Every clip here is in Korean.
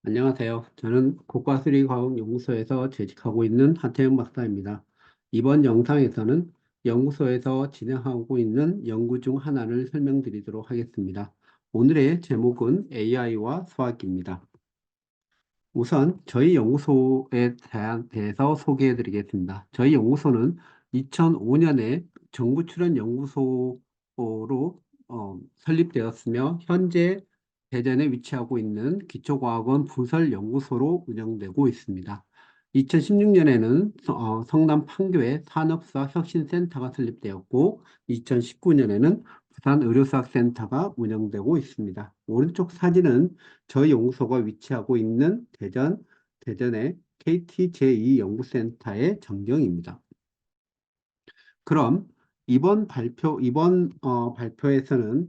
안녕하세요. 저는 고가수리과학연구소에서 재직하고 있는 하태영 박사입니다. 이번 영상에서는 연구소에서 진행하고 있는 연구 중 하나를 설명드리도록 하겠습니다. 오늘의 제목은 AI와 수학입니다. 우선 저희 연구소에 대해서 소개해 드리겠습니다. 저희 연구소는 2005년에 정부 출연 연구소로 설립되었으며 현재 대전에 위치하고 있는 기초과학원 부설연구소로 운영되고 있습니다. 2016년에는 성남 판교에 산업수학혁신센터가 설립되었고 2019년에는 부산의료수학센터가 운영되고 있습니다. 오른쪽 사진은 저희 연구소가 위치하고 있는 대전의 KT 제2연구센터의 전경입니다. 그럼 이번 발표에서는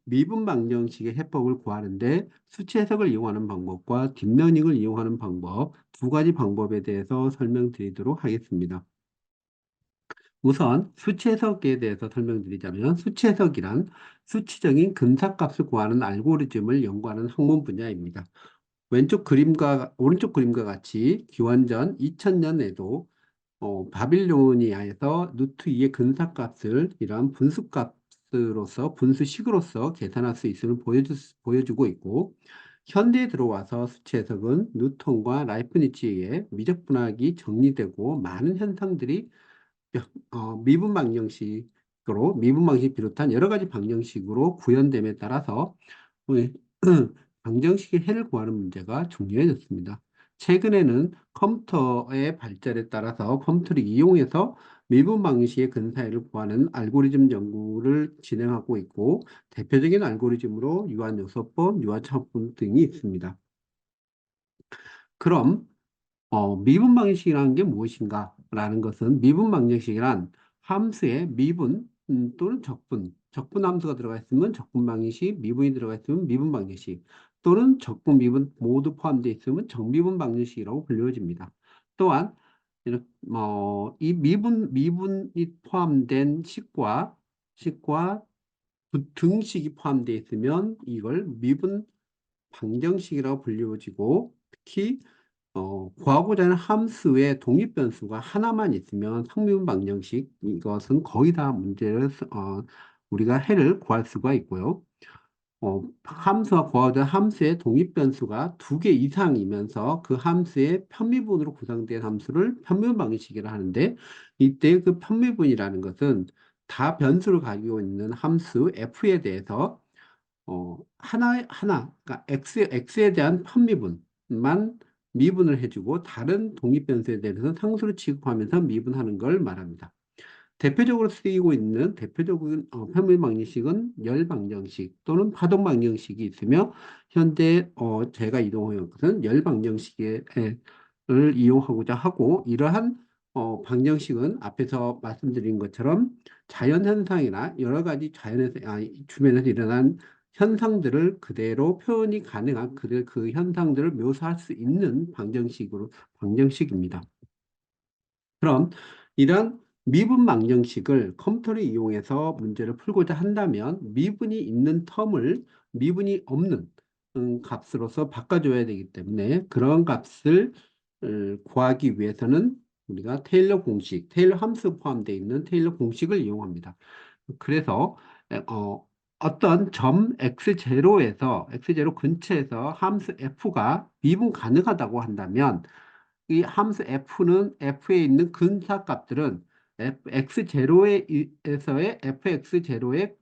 미분 방정식의 해법을 구하는데 수치 해석을 이용하는 방법과 딥러닝을 이용하는 방법 두 가지 방법에 대해서 설명드리도록 하겠습니다. 우선 수치 해석에 대해서 설명드리자면 수치 해석이란 수치적인 근사값을 구하는 알고리즘을 연구하는 학문 분야입니다. 오른쪽 그림과 같이 기원전 2000년에도 바빌로니아에서 루트 2의 근사값을 이러한 분수식으로서 계산할 수 있음을 보여주고 있고, 현대에 들어와서 수치 해석은 뉴턴과 라이프니츠의 미적분학이 정리되고 많은 현상들이 미분 방식 비롯한 여러 가지 방정식으로 구현됨에 따라서 우리 방정식의 해를 구하는 문제가 중요해졌습니다. 최근에는 컴퓨터의 발달에 따라서 컴퓨터를 이용해서 미분 방식의 근사해를 구하는 알고리즘 연구를 진행하고 있고 대표적인 알고리즘으로 유한요소법, 유한차분 등이 있습니다. 그럼 미분 방정식이라는 게 무엇인가? 라는 것은 미분 방정식이란 함수의 미분 또는 적분 함수가 들어가 있으면 적분 방정식, 미분이 들어가 있으면 미분 방정식, 또는 적분, 미분 모두 포함되어 있으면 정미분 방정식이라고 불려집니다. 또한 이 미분이 포함된 식과 등식이 포함되어 있으면 이걸 미분 방정식이라고 불려지고 특히 구하고자 하는 함수의 독립변수가 하나만 있으면 상미분 방정식 이것은 거의 다 우리가 해를 구할 수가 있고요. 함수와 구하고자 하는 함수의 독립변수가 두 개 이상이면서 그 함수의 편미분으로 구성된 함수를 편미분 방정식이라 하는데 이때 그 편미분이라는 것은 다 변수를 가지고 있는 함수 f에 대해서 그러니까 x에 대한 편미분만 미분을 해주고 다른 독립변수에 대해서는 상수를 취급하면서 미분하는 걸 말합니다. 대표적으로 쓰이고 있는 대표적인 편미분 방정식은 열 방정식 또는 파동 방정식이 있으며 현재 제가 이동한 것은 열 방정식을 이용하고자 하고 이러한 방정식은 앞에서 말씀드린 것처럼 자연현상이나 여러 가지 주변에서 일어난 현상들을 그대로 표현이 가능한 그 현상들을 묘사할 수 있는 방정식입니다. 그럼 이런 미분 방정식을 컴퓨터를 이용해서 문제를 풀고자 한다면 미분이 있는 텀을 미분이 없는 값으로서 바꿔줘야 되기 때문에 그런 값을 구하기 위해서는 우리가 테일러 함수 포함되어 있는 테일러 공식을 이용합니다. 그래서 어떤 점 x0 근처에서 함수 f가 미분 가능하다고 한다면 이 함수 f에 있는 근사값들은 x0에서의 fx0의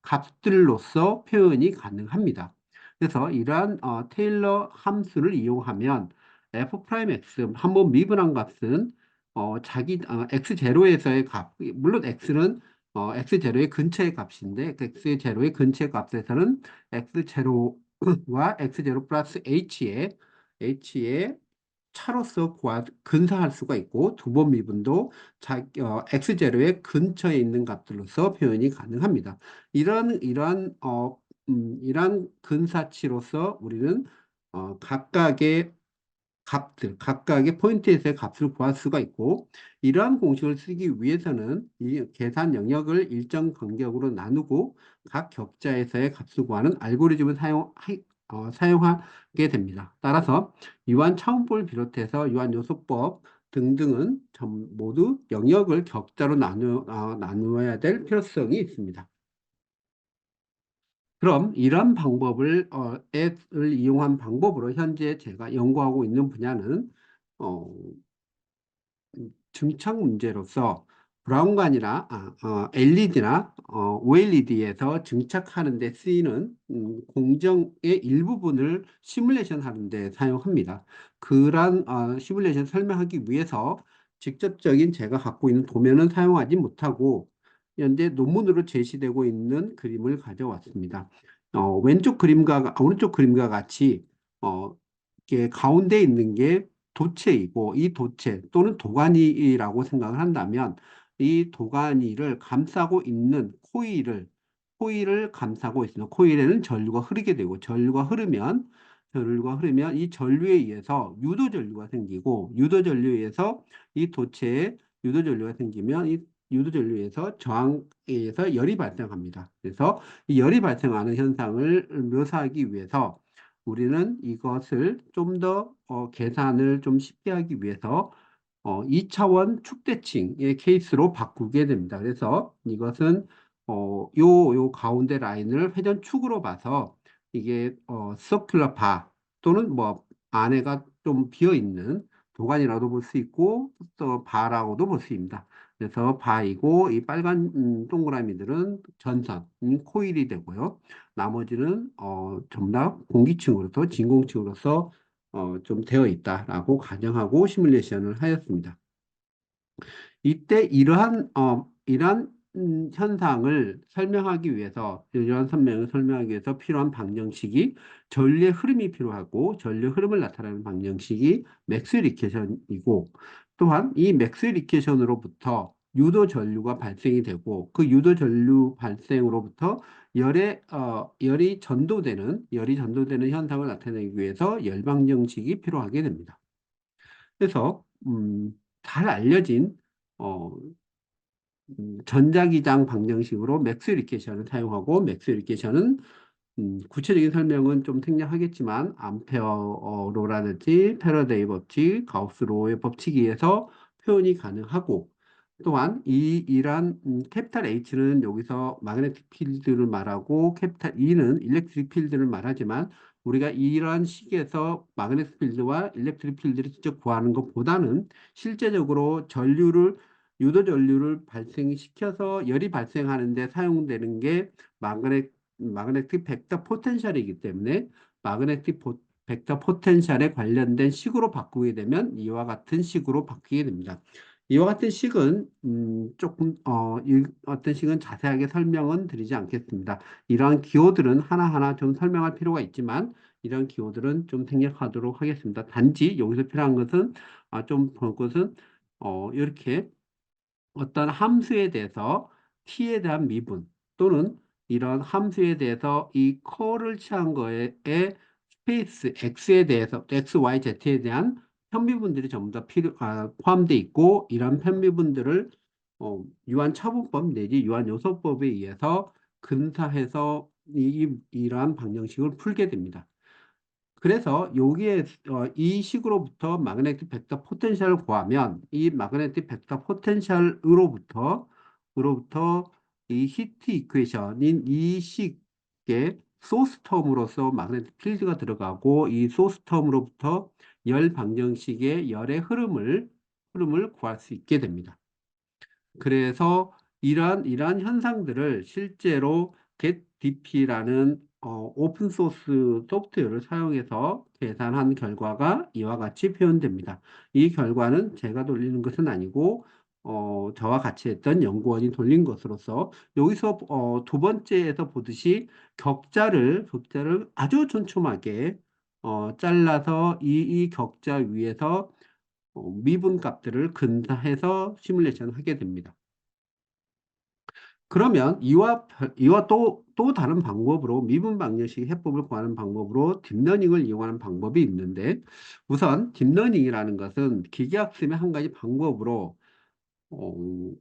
값들로서 표현이 가능합니다. 그래서 이러한 테일러 함수를 이용하면 f'x 한번 미분한 값은 x0에서의 값, 물론 x는 x0의 근처의 값인데 그 x0의 근처의 값에서는 x0와 x0 플러스 h의 차로서 근사할 수가 있고 두 번 미분도 x0의 근처에 있는 값들로서 표현이 가능합니다. 이러한 근사치로서 우리는 각각의 포인트에서의 값을 구할 수가 있고 이러한 공식을 쓰기 위해서는 이 계산 영역을 일정 간격으로 나누고 각 격자에서의 값을 구하는 알고리즘을 사용하게 됩니다. 따라서 유한차원법을 비롯해서 유한요소법 등등은 모두 영역을 격자로 나누어야 될 필요성이 있습니다. 그럼 이런 방법을 앱을 이용한 방법으로 현재 제가 연구하고 있는 분야는 어, 증착 문제로서 브라운관이나 LED나 OLED에서 증착하는 데 쓰이는 공정의 일부분을 시뮬레이션 하는 데 사용합니다. 그런 시뮬레이션 설명하기 위해서 직접적인 제가 갖고 있는 도면은 사용하지 못하고 현재 논문으로 제시되고 있는 그림을 가져왔습니다. 왼쪽 그림과 오른쪽 그림과 같이 이게 가운데 있는 게 도체이고 이 도체 또는 도가니라고 생각을 한다면 이 도가니를 감싸고 있는 코일을 감싸고 있습니다. 코일에는 전류가 흐르게 되고 전류가 흐르면 이 전류에 의해서 유도전류가 생기고 유도전류에 의해서 이 도체에 유도전류가 생기면 이 유도전류에서 저항에 의해서 열이 발생합니다. 그래서 이 열이 발생하는 현상을 묘사하기 위해서 우리는 이것을 좀 더 계산을 좀 쉽게 하기 위해서 2차원 축대칭의 케이스로 바꾸게 됩니다. 그래서 이것은 요 가운데 라인을 회전축으로 봐서 이게 서큘러 바 또는 뭐 안에가 좀 비어 있는 도관이라도 볼 수 있고 또 바라고도 볼 수 있습니다. 그래서 바이고 이 빨간 동그라미들은 전선, 코일이 되고요. 나머지는 전부 다 공기층으로서 진공층으로서 좀 되어 있다라고 가정하고 시뮬레이션을 하였습니다. 이때 이러한 현상을 설명하기 위해서, 이러한 설명을 설명하기 위해서 필요한 방정식이 전류의 흐름이 필요하고, 전류의 흐름을 나타내는 방정식이 맥스웰 이퀘이션이고, 또한 이 맥스웰 이퀘이션으로부터 유도 전류가 발생이 되고, 그 유도 전류 발생으로부터 열이 전도되는 현상을 나타내기 위해서 열 방정식이 필요하게 됩니다. 그래서 잘 알려진 어, 전자기장 방정식으로 맥스웰 이퀘이션을 사용하고 맥스웰 이퀘이션은 구체적인 설명은 좀 생략하겠지만 암페어로라든지 패러데이 법칙, 가우스로의 법칙에 의해서 표현이 가능하고 또한 이러한 캐피탈 H는 여기서 마그네틱 필드를 말하고 캐피탈 E는 일렉트릭 필드를 말하지만 우리가 이러한 식에서 마그네틱 필드와 일렉트릭 필드를 직접 구하는 것보다는 실제적으로 유도 전류를 발생시켜서 열이 발생하는데 사용되는 게 마그네틱 벡터 포텐셜이기 때문에 마그네틱 벡터 포텐셜에 관련된 식으로 바꾸게 되면 이와 같은 식으로 바뀌게 됩니다. 이와 같은 식은 조금 어떤 식은 자세하게 설명은 드리지 않겠습니다. 이러한 기호들은 하나하나 좀 설명할 필요가 있지만 이런 기호들은 좀 생략하도록 하겠습니다. 단지 여기서 필요한 것은 좀 볼 것은 이렇게 어떤 함수에 대해서 t에 대한 미분 또는 이런 함수에 대해서 이 컬을 취한 거에 스페이스 x에 대해서 x, y, z에 대한 편미분들이 전부 다 포함되어 있고 이런 편미분들을 유한차분법 내지 유한요소법에 의해서 근사해서 이러한 방정식을 풀게 됩니다. 그래서 여기에 이 식으로부터 마그네틱 벡터 포텐셜을 구하면 이 마그네틱 벡터 포텐셜으로부터 이 히트 이퀘이션인 이 식의 소스 텀으로서 마그네틱 필드가 들어가고 이 소스 텀으로부터 열 방정식의 열의 흐름을 구할 수 있게 됩니다. 그래서 이러한 현상들을 실제로 getDP라는 오픈 소스 소프트웨어를 사용해서 계산한 결과가 이와 같이 표현됩니다. 이 결과는 제가 돌리는 것은 아니고 저와 같이 했던 연구원이 돌린 것으로서 여기서 두 번째에서 보듯이 격자를 아주 촘촘하게 잘라서 이 격자 위에서 미분 값들을 근사해서 시뮬레이션 하게 됩니다. 그러면 이와 또 다른 방법으로 미분 방정식 해법을 구하는 방법으로 딥러닝을 이용하는 방법이 있는데 우선 딥러닝이라는 것은 기계학습의 한 가지 방법으로 어,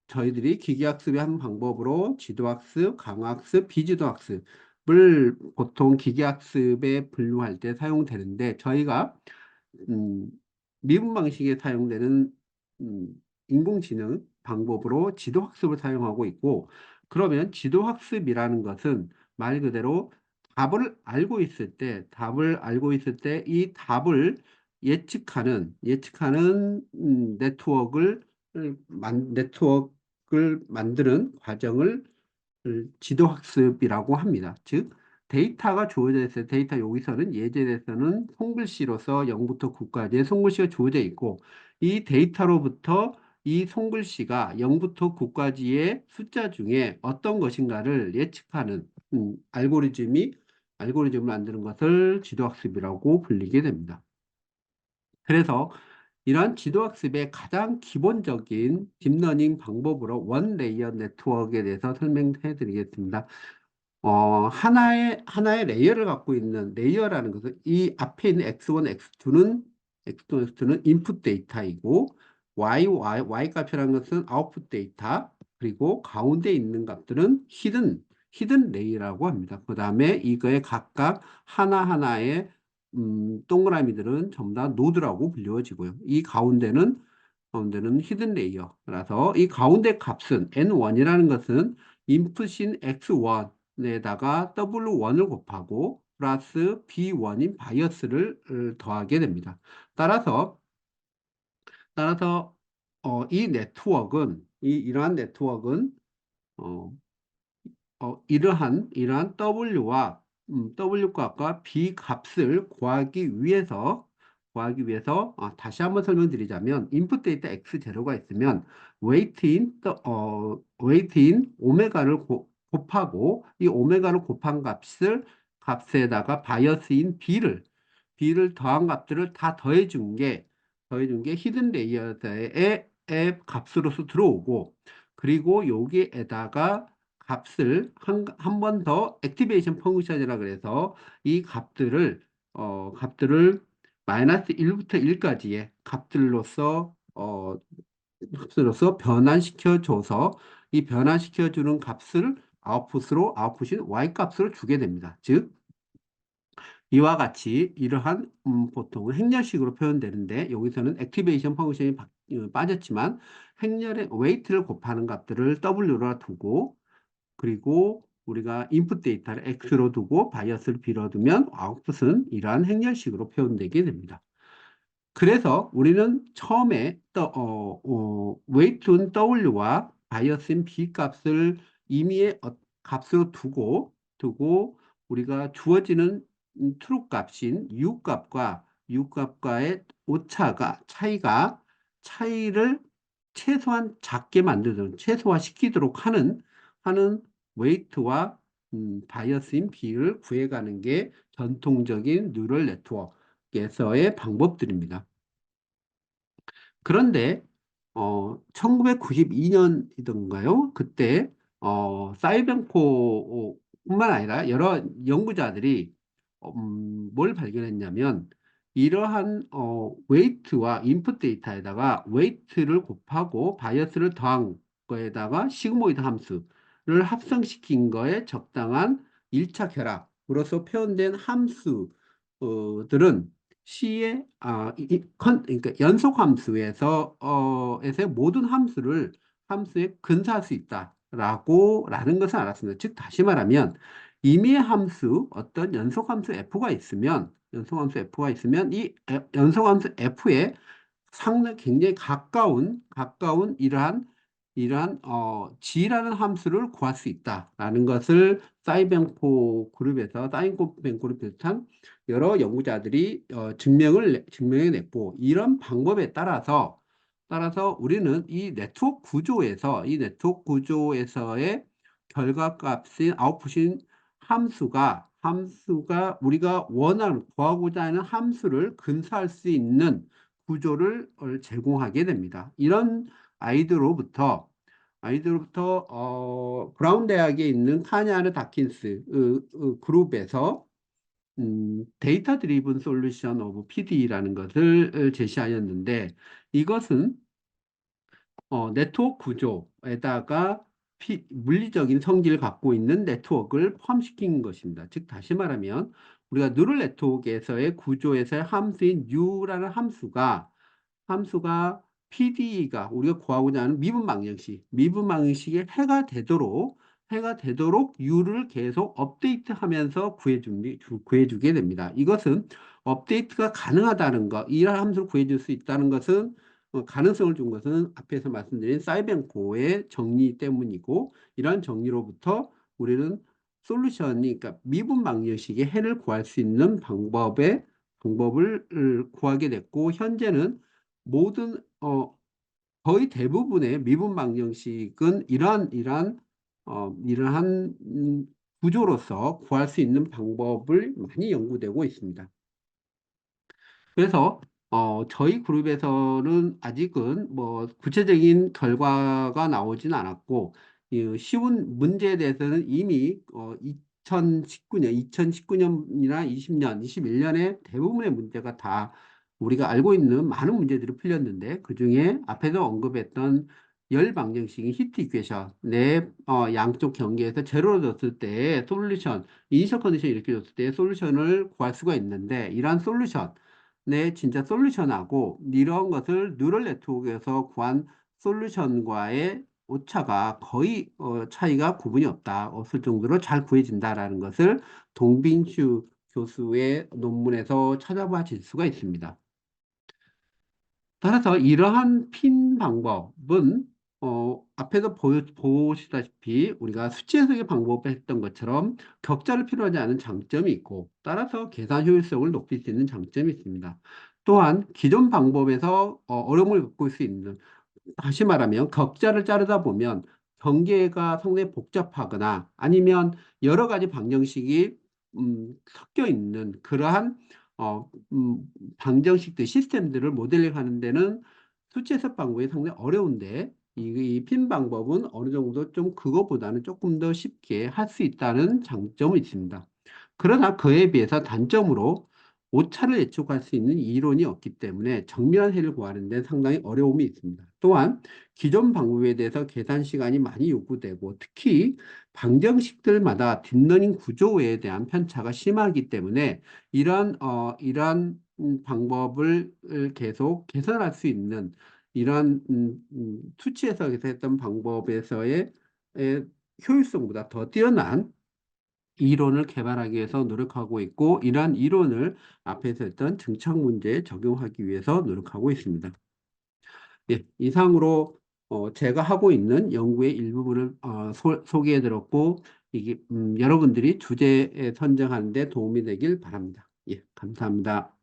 저희들이 기계학습의 한 방법으로 지도학습, 강화학습, 비지도학습 보통 기계학습에 분류할 때 사용되는데 저희가 음, 미분 방식에 사용되는 인공지능 방법으로 지도학습을 사용하고 있고 그러면 지도학습이라는 것은 말 그대로 답을 알고 있을 때 이 답을 예측하는 네트워크를 만드는 과정을 지도학습이라고 합니다. 즉, 데이터가 주어져 있어요. 데이터 여기서는 예제에서는 손글씨로서 0부터 9까지의 손글씨가 주어져 있고 이 데이터로부터 이 손글씨가 0부터 9까지의 숫자 중에 어떤 것인가를 예측하는 알고리즘을 만드는 것을 지도학습이라고 불리게 됩니다. 그래서 이러한 지도학습의 가장 기본적인 딥러닝 방법으로 원 레이어 네트워크에 대해서 설명해 드리겠습니다. 하나의 레이어를 갖고 있는 레이어라는 것은 이 앞에 있는 X1, X2는 인풋 데이터이고 Y 값이라는 것은 아웃풋 데이터 그리고 가운데 있는 값들은 히든 레이어라고 합니다. 그 다음에 이거의 각각 하나하나의 동그라미들은 전부 다 노드라고 불리워지고요. 이 가운데는 히든 레이어라서 이 가운데 값은 N1이라는 것은 인풋인 X1에다가 W1을 곱하고 플러스 B1인 바이어스를 더하게 됩니다. 따라서 따라서 이러한 네트워크는 어, 이러한 W 값과 B 값을 다시 한번 설명드리자면 인풋 데이터 X0가 있으면 웨이트인 오메가를 곱하고 이 오메가를 곱한 값에다가 바이어스인 B를 더한 값들을 다 더해준 게 히든 레이어의 값으로서 들어오고 그리고 여기에다가 값을 한 번 더 액티베이션 펑션이라 그래서 이 값들을 마이너스 1부터 1까지의 값으로서 변환시켜줘서 이 변환시켜주는 값을 아웃풋인 y 값으로 주게 됩니다. 즉 이와 같이 이러한 보통은 행렬식으로 표현되는데 여기서는 액티베이션 펑션이 빠졌지만 행렬의 웨이트를 곱하는 값들을 W로 두고 그리고 우리가 인풋 데이터를 X로 두고 바이어스를 B로 두면 아웃풋은 이러한 행렬식으로 표현되게 됩니다. 그래서 우리는 처음에 웨이트인 W와 바이어스인 B 값을 임의의 값으로 두고 우리가 주어지는 트루 값인 U 값과의 차이를 최소한 작게 만들도록 최소화시키도록 하는 웨이트와 바이어스인 B를 구해가는 게 전통적인 뉴럴 네트워크에서의 방법들입니다. 그런데 1992년이던가요? 그때 사이ben코뿐만 아니라 여러 연구자들이 뭘 발견했냐면 이러한 웨이트와 인풋 데이터에다가 웨이트를 곱하고 바이어스를 더한 거에다가 시그모이드 함수를 합성시킨 거에 적당한 1차 결합으로서 표현된 함수들은 C의 그러니까 연속 함수에서의 모든 함수에 근사할 수 있다라는 것을 알았습니다. 즉 다시 말하면 임의의 어떤 연속함수 F가 있으면 이 연속함수 F에 굉장히 가까운 이러한 G라는 함수를 구할 수 있다라는 것을 사이ben코 그룹을 비롯한 여러 연구자들이 증명해냈고 이런 방법에 따라서 우리는 이 네트워크 구조에서의 결과값인 아웃풋인 함수가 우리가 구하고자 하는 함수를 근사할 수 있는 구조를 제공하게 됩니다. 이런 아이디어로부터 브라운 대학에 있는 카냐르 다킨스 그룹에서 데이터 드리븐 솔루션 오브 PD라는 것을 제시하였는데 이것은 네트워크 구조에다가 물리적인 성질을 갖고 있는 네트워크를 포함시킨 것입니다. 즉, 다시 말하면 우리가 뉴럴 네트워크에서의 구조에서의 함수인 U라는 함수가 PDE가 우리가 구하고자 하는 미분 방정식의 해가 되도록 U를 계속 업데이트하면서 구해주게 됩니다. 이것은 업데이트가 가능하다는 것, 이러한 함수를 구해줄 수 있다는 것은 가능성을 준 것은 앞에서 말씀드린 사이벤코의 정리 때문이고, 이러한 정리로부터 우리는 그러니까 미분 방정식의 해를 구할 수 있는 방법을 구하게 됐고, 현재는 모든 거의 대부분의 미분 방정식은 이러한 구조로서 구할 수 있는 방법을 많이 연구되고 있습니다. 그래서 저희 그룹에서는 아직은 뭐 구체적인 결과가 나오진 않았고, 이 쉬운 문제에 대해서는 이미 2019년이나 20년, 21년에 대부분의 문제가 다 우리가 알고 있는 많은 문제들이 풀렸는데, 그중에 앞에서 언급했던 열 방정식인 히트 이퀘션, 내 양쪽 경계에서 제로로 뒀을 때 솔루션, 이니셜 컨디션 이렇게 줬을 때 솔루션을 구할 수가 있는데, 이러한 솔루션 내 진짜 솔루션하고 이런 것을 뉴럴 네트워크에서 구한 솔루션과의 오차가 거의 차이가 구분이 없을 정도로 잘 구해진다라는 것을 동빈슈 교수의 논문에서 찾아보실 수가 있습니다. 따라서 이러한 핀 방법은 앞에서 보시다시피 우리가 수치 해석의 방법을 했던 것처럼 격자를 필요하지 않은 장점이 있고, 따라서 계산 효율성을 높일 수 있는 장점이 있습니다. 또한 기존 방법에서 어려움을 겪을 수 있는, 다시 말하면 격자를 자르다 보면 경계가 상당히 복잡하거나 아니면 여러 가지 방정식이 섞여 있는 그러한 어, 음, 방정식들 시스템들을 모델링 하는 데는 수치 해석 방법이 상당히 어려운데, 이핀 방법은 어느 정도 좀 그거보다는 조금 더 쉽게 할 수 있다는 장점이 있습니다. 그러나 그에 비해서 단점으로 오차를 예측할 수 있는 이론이 없기 때문에 정밀한 해를 구하는 데 상당히 어려움이 있습니다. 또한 기존 방법에 대해서 계산 시간이 많이 요구되고, 특히 방정식들마다 딥러닝 구조에 대한 편차가 심하기 때문에 이러한 방법을 계속 개선할 수 있는 이러한 수치 해석에서 했던 방법에서의 효율성보다 더 뛰어난 이론을 개발하기 위해서 노력하고 있고, 이러한 이론을 앞에서 했던 증착 문제에 적용하기 위해서 노력하고 있습니다. 예, 이상으로 제가 하고 있는 연구의 일부분을 소개해 드렸고, 이게 여러분들이 주제 선정하는 데 도움이 되길 바랍니다. 예, 감사합니다.